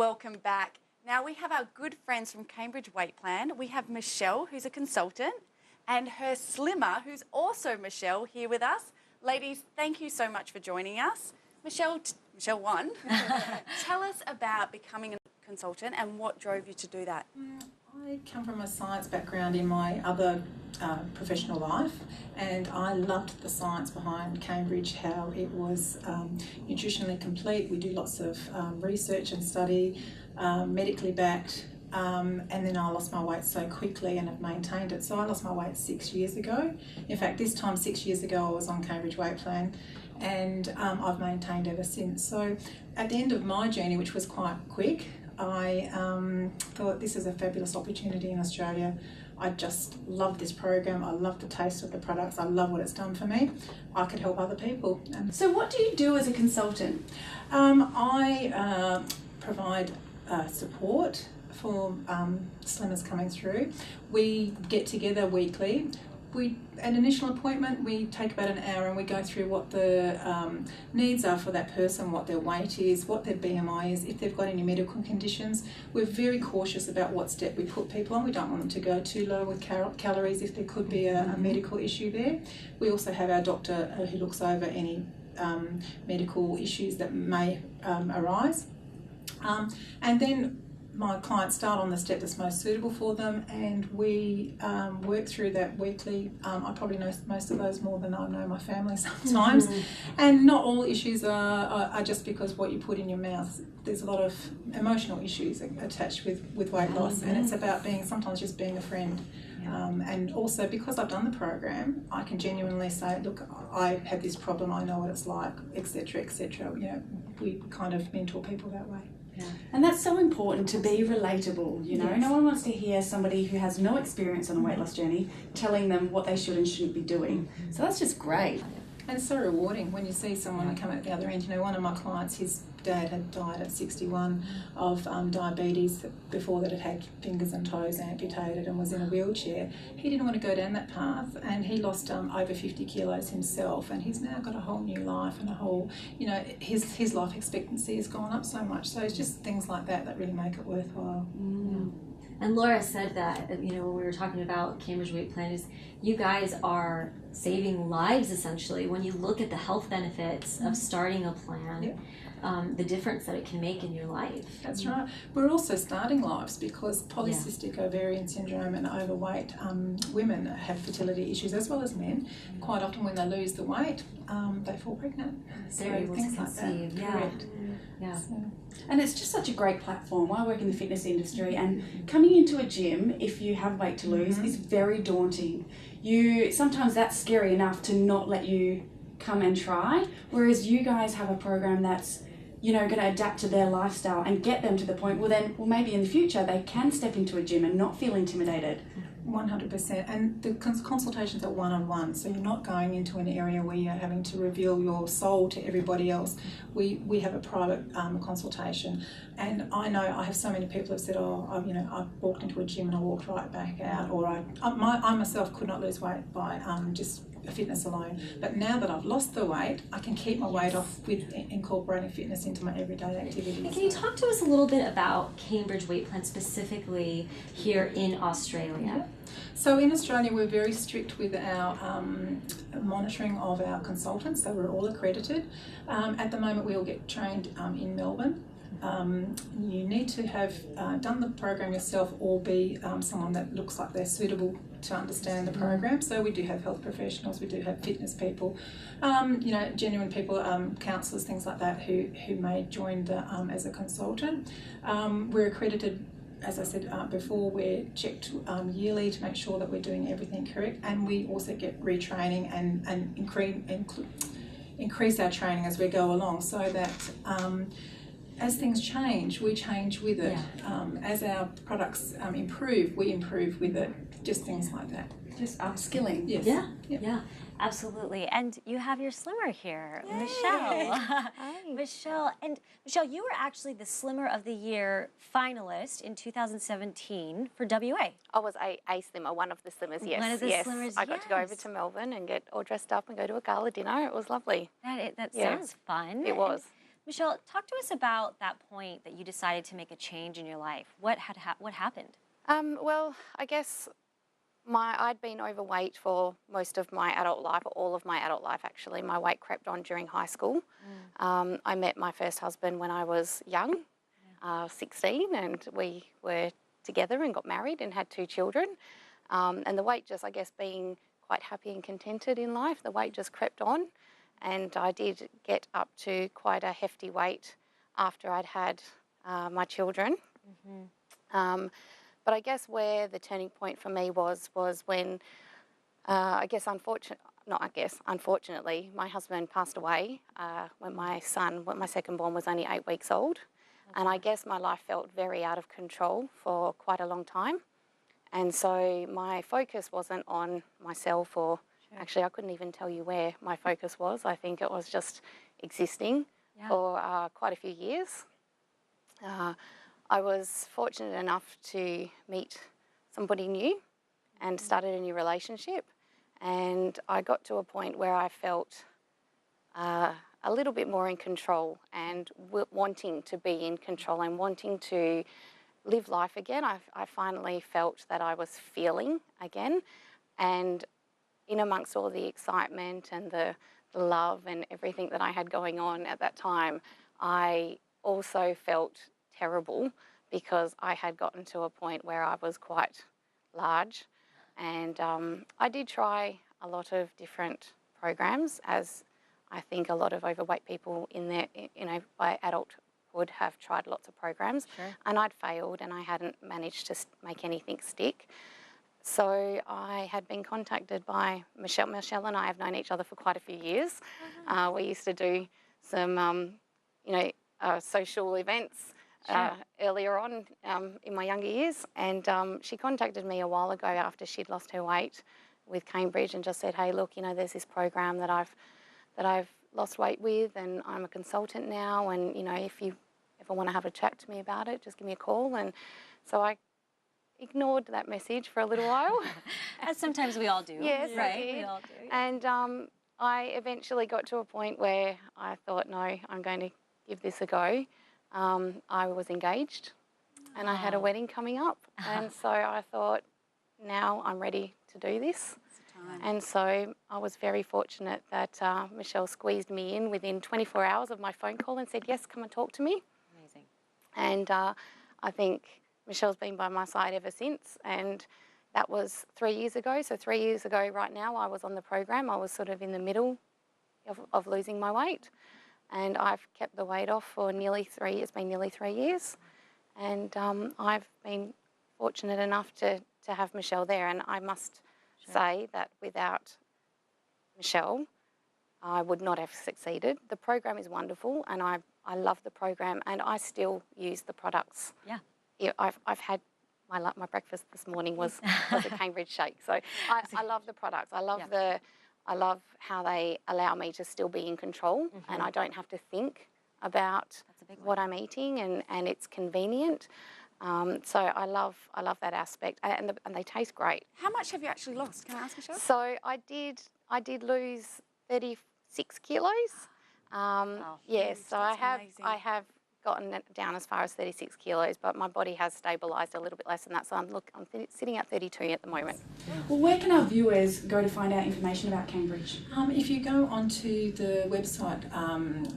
Welcome back. Now we have our good friends from Cambridge Weight Plan. We have Michelle, who's a consultant, and her slimmer, who's also Michelle, here with us. Ladies, thank you so much for joining us. Michelle 1, tell us about becoming a consultant and what drove you to do that. I come from a science background in my other professional life, and I loved the science behind Cambridge, how it was nutritionally complete. We do lots of research and study, medically backed, and then I lost my weight so quickly and have maintained it. So I lost my weight 6 years ago. In fact, this time 6 years ago I was on Cambridge Weight Plan, and I've maintained ever since. So at the end of my journey, which was quite quick, I thought this is a fabulous opportunity in Australia. I just love this program. I love the taste of the products. I love what it's done for me. I could help other people. So what do you do as a consultant? I provide support for slimmers coming through. We get together weekly. An initial appointment, we take about an hour and we go through what the needs are for that person, what their weight is, what their BMI is, if they've got any medical conditions. We're very cautious about what step we put people on. We don't want them to go too low with calories if there could be a medical issue there. We also have our doctor who looks over any medical issues that may arise. And then my clients start on the step that's most suitable for them, and we work through that weekly. I probably know most of those more than I know my family sometimes. And not all issues are just because what you put in your mouth. There's a lot of emotional issues attached with weight loss, and it's about sometimes just being a friend. And also, because I've done the program, I can genuinely say, look, I have this problem, I know what it's like, etc., etc. You know, we kind of mentor people that way. Yeah. And that's so important, to be relatable, you know. Yes. No one wants to hear somebody who has no experience on a weight loss journey telling them what they should and shouldn't be doing. So that's just great. And it's so rewarding when you see someone come out the other end. You know, one of my clients, his dad had died at 61 of diabetes. Before that, had fingers and toes amputated and was in a wheelchair. He didn't want to go down that path, and he lost over 50 kilos himself, and he's now got a whole new life and a whole, you know, his life expectancy has gone up so much. So it's just things like that that really make it worthwhile. And Laura said that, you know, when we were talking about Cambridge Weight Plan, is you guys are saving lives essentially when you look at the health benefits of starting a plan. The difference that it can make in your life. That's right. We're also starting lives, because polycystic ovarian syndrome and overweight women have fertility issues as well as men. Quite often when they lose the weight, they fall pregnant. They're able to conceive. Correct. So. And it's just such a great platform. I work in the fitness industry, and coming into a gym, if you have weight to lose, is very daunting. Sometimes that's scary enough to not let you come and try, whereas you guys have a program that's, you know, going to adapt to their lifestyle and get them to the point where maybe in the future they can step into a gym and not feel intimidated. 100%. And the consultations are one-on-one, so you're not going into an area where you're having to reveal your soul to everybody else. We have a private consultation, and I know I have so many people who have said, oh, you know, I walked into a gym and I walked right back out, or I myself could not lose weight by just fitness alone. But now that I've lost the weight, I can keep my weight off with incorporating fitness into my everyday activities. And can you talk to us a little bit about Cambridge Weight Plan specifically here in Australia? So in Australia, we're very strict with our monitoring of our consultants, so we're all accredited. At the moment, we all get trained in Melbourne. You need to have done the program yourself, or be someone that looks like they're suitable to understand the program. So we do have health professionals, we do have fitness people, you know, genuine people, counsellors, things like that, who may join as a consultant. We're accredited, as I said before, we're checked yearly to make sure that we're doing everything correct, and we also get retraining and increase our training as we go along, so that as things change, we change with it. As our products improve, we improve with it. Just things like that. Just upskilling. Yes. Yeah, absolutely. And you have your slimmer here, Yay. Michelle. Hi. Michelle, you were actually the Slimmer of the Year finalist in 2017 for WA. I was a slimmer, one of the slimmers, yes. One of the slimmers, I got to go over to Melbourne and get all dressed up and go to a gala dinner. It was lovely. That sounds fun. It was. Michelle, talk to us about that point that you decided to make a change in your life. What happened? Well, I guess I'd been overweight for most of my adult life, or all of my adult life actually. My weight crept on during high school. I met my first husband when I was young, 16, and we were together and got married and had 2 children. And the weight just, I guess, being quite happy and contented in life, the weight just crept on. And I did get up to quite a hefty weight after I'd had my children. But I guess where the turning point for me was when, unfortunately, my husband passed away when my second born was only 8 weeks old. And I guess my life felt very out of control for quite a long time. And so my focus wasn't on myself, or actually I couldn't even tell you where my focus was. I think it was just existing for quite a few years. I was fortunate enough to meet somebody new and started a new relationship. And I got to a point where I felt a little bit more in control and wanting to be in control and wanting to live life again. I finally felt that I was feeling again. And in amongst all the excitement and the love and everything that I had going on at that time, I also felt terrible because I had gotten to a point where I was quite large. And I did try a lot of different programs, as I think a lot of overweight people by adulthood have tried lots of programs. And I'd failed and I hadn't managed to make anything stick. So I had been contacted by Michelle. Michelle and I have known each other for quite a few years. We used to do some, social events earlier on in my younger years. And she contacted me a while ago after she'd lost her weight with Cambridge and just said, hey, look, there's this program that I've lost weight with, and I'm a consultant now, and, if you ever want to have a chat to me about it, just give me a call. And so I ignored that message for a little while. As sometimes we all do. Yes, right? I did. We all do. And I eventually got to a point where I thought, no, I'm going to give this a go. I was engaged and I had a wedding coming up. And so I thought, now I'm ready to do this. And so I was very fortunate that Michelle squeezed me in within 24 hours of my phone call and said, yes, come and talk to me. Amazing. And I think Michelle's been by my side ever since. And that was 3 years ago. So 3 years ago right now, I was on the program. I was sort of in the middle of losing my weight. And I've kept the weight off for it's been nearly 3 years. And I've been fortunate enough to have Michelle there. And I must say that without Michelle, I would not have succeeded. The program is wonderful, and I love the program, and I still use the products. Yeah, I've had my breakfast this morning was a Cambridge shake. So I love the products. I love how they allow me to still be in control, and I don't have to think about what I'm eating, and it's convenient. So I love that aspect, and they taste great. How much have you actually lost? Can I ask, Michelle? So I did lose 36 kilos. Yes, so I have gotten it down as far as 36 kilos, but my body has stabilised a little bit less than that. So I'm sitting at 32 at the moment. Well, where can our viewers go to find out information about Cambridge? If you go onto the website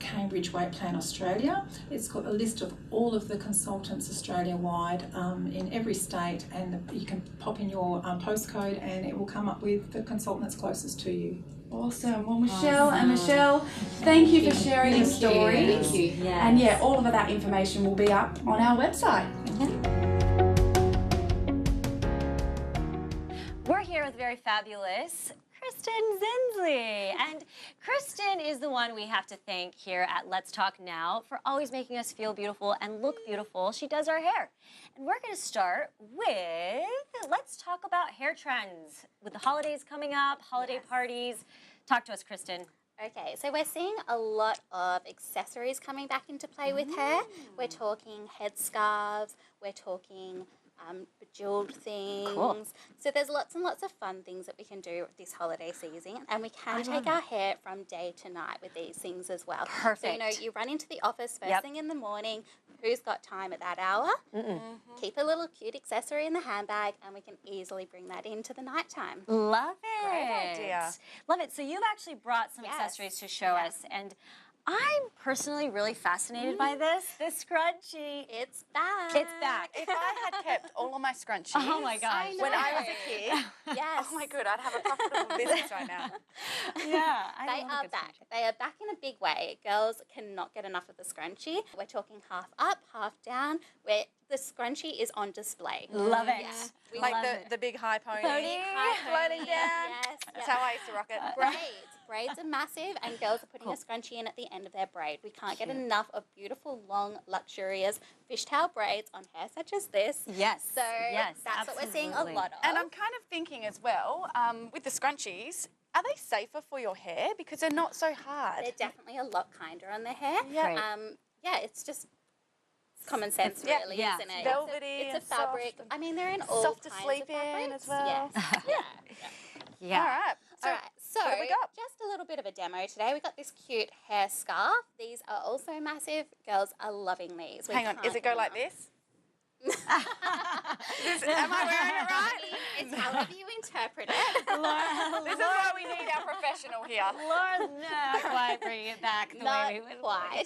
Cambridge Weight Plan Australia, it's got a list of all of the consultants Australia-wide in every state, and you can pop in your postcode and it will come up with the consultant that's closest to you. Awesome. Well, Michelle, thank you for sharing your story. Thank you. Yes. And all of that information will be up on our website. We're here with very fabulous Kristen Zinsli. And Kristen is the one we have to thank here at Let's Talk Now for always making us feel beautiful and look beautiful. She does our hair. And we're going to start with, let's talk about hair trends. With the holidays coming up, holiday parties. Talk to us, Kristen. Okay, so we're seeing a lot of accessories coming back into play with hair. We're talking headscarves, we're talking bejeweled things. Cool. So there's lots and lots of fun things that we can do this holiday season, and we can take our hair from day to night with these things as well. Perfect. So, you know, you run into the office first thing in the morning, who's got time at that hour? Keep a little cute accessory in the handbag, and we can easily bring that into the nighttime. Love it. Great idea. Love it. So you've actually brought some accessories to show us, and I'm personally really fascinated by this scrunchie. It's back. It's back. If I had kept all of my scrunchies Oh my gosh. when I was a kid, Yes. oh my god, I'd have a profitable business right now. Yeah. I They love a are good back. scrunchie. They are back in a big way. Girls cannot get enough of the scrunchie. We're talking half up, half down, where the scrunchie is on display. Love it. Yeah. We Like love the big high pony, floating floating down. Yes. That's how I used to rock it. Braids are massive, and girls are putting a scrunchie in at the end of their braid. We can't get enough of beautiful, long, luxurious fishtail braids on hair such as this. Yes. So that's what we're seeing a lot of. And I'm kind of thinking as well, with the scrunchies, are they safer for your hair because they're not so hard? They're definitely a lot kinder on the hair. Yeah. Great. Yeah, it's just common sense, Yeah. really, Yeah. isn't it? Velvety It's a and fabric. soft I mean, they're in all soft to kinds sleep of in fabrics. as well. Yes. Yeah. All right. So All right, so what have we got? just a little bit of a demo today. We got this cute hair scarf. These are also massive. Girls are loving these. We Hang on, can't is it go get like enough. this? Am I wearing it right? It's however you interpret it. This is why we need our professional here. Laura's not quite bringing it back the Not way we would quite.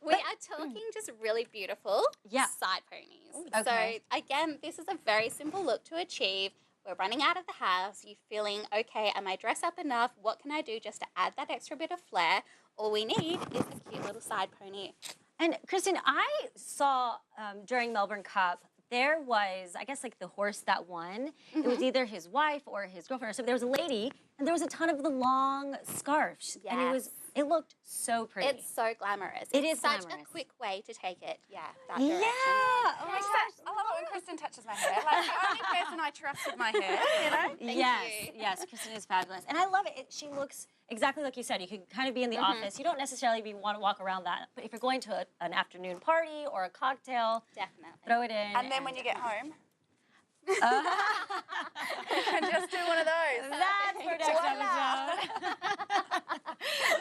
We are talking just really beautiful side ponies. Okay. So again, this is a very simple look to achieve. We're running out of the house. You're feeling, okay, am I dressed up enough? What can I do just to add that extra bit of flair? All we need is a cute little side pony. And Kristen, I saw during Melbourne Cup, there was, I guess, like the horse that won. It was either his wife or his girlfriend or something. There was a lady, and there was a ton of the long scarves. And it looked so pretty. It's so glamorous. It It's is such glamorous. a quick way to take it. Yeah, that Yeah. direction. Oh my gosh. I love it when Kristen touches my hair. Like the only person I trust with my hair, you know? Yes, Kristen is fabulous. And I love it. She looks exactly like you said. You can kind of be in the office. You don't necessarily want to walk around that. But if you're going to an afternoon party or a cocktail, Definitely. throw it in. And then when you get home, you can just do one of those. That's for next episode.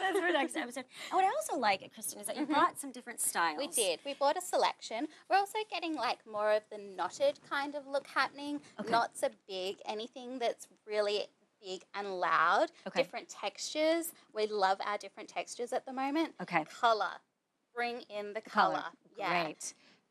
That's for next episode. And what I also like, Kristen, is that you brought some different styles. We did. We bought a selection. We're also getting like more of the knotted kind of look happening. Not so big, anything that's really big and loud. Different textures. We love our different textures at the moment. Color. Bring in the color. Yeah.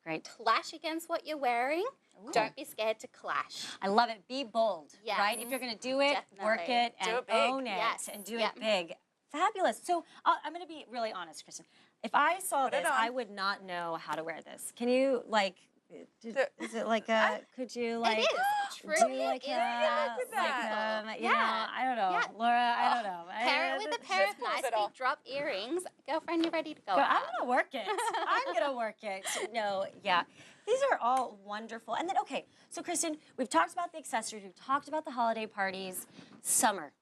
Great. Clash against what you're wearing. Ooh. Don't be scared to clash. I love it. Be bold, yes. right? If you're going to do it, work it and own it and do it big. Fabulous. So I'm going to be really honest, Kristen. If I saw this, I would not know how to wear this. Can you, like, is it like a, could you, like, it is. do like you know, I don't know. Laura, I don't know. Pair it with a pair of nice big drop earrings. Girlfriend, you ready to go? I'm going to work it. I'm going to work it. No, These are all wonderful. And then, okay, so Kristen, we've talked about the accessories, we've talked about the holiday parties, summer.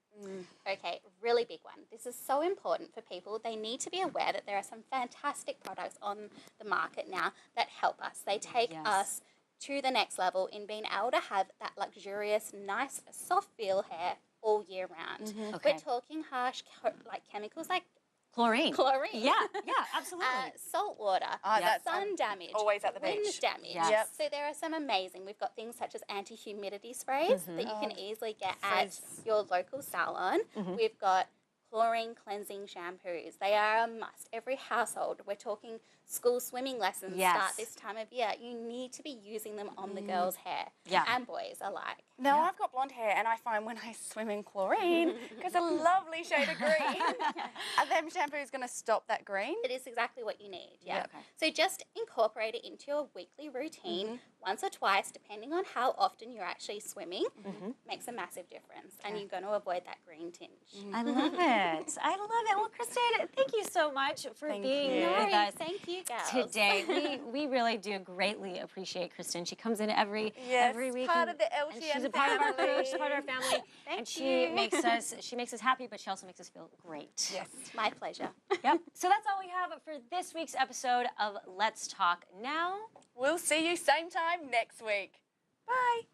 Okay, really big one. This is so important for people. They need to be aware that there are some fantastic products on the market now that help us. They take us to the next level in being able to have that luxurious, nice, soft feel hair all year round. We're talking harsh, like chemicals like Chlorine. Yeah, absolutely. Salt water, sun damage, always at the wind beach. damage. Yep. So there are some amazing. We've got things such as anti-humidity sprays that you can easily get at your local salon. We've got chlorine cleansing shampoos. They are a must. Every household. We're talking school swimming lessons start this time of year. You need to be using them on the girls' hair and boys alike. Now, I've got blonde hair, and I find when I swim in chlorine, because a lovely shade of green, and then shampoo is going to stop that green. It is exactly what you need, So just incorporate it into your weekly routine once or twice, depending on how often you're actually swimming. Makes a massive difference, and you're going to avoid that green tinge. I love it. I love it. Well, Kristen, thank you so much for being with us. Thank you, girls. Today, we really do greatly appreciate Kristen. She comes in every week. Part of the LTN she's a part of our crew. She's part of our family, and she makes us happy, but she also makes us feel great. Yes, my pleasure. Yep. So that's all we have for this week's episode of Let's Talk Now. We'll see you same time next week. Bye.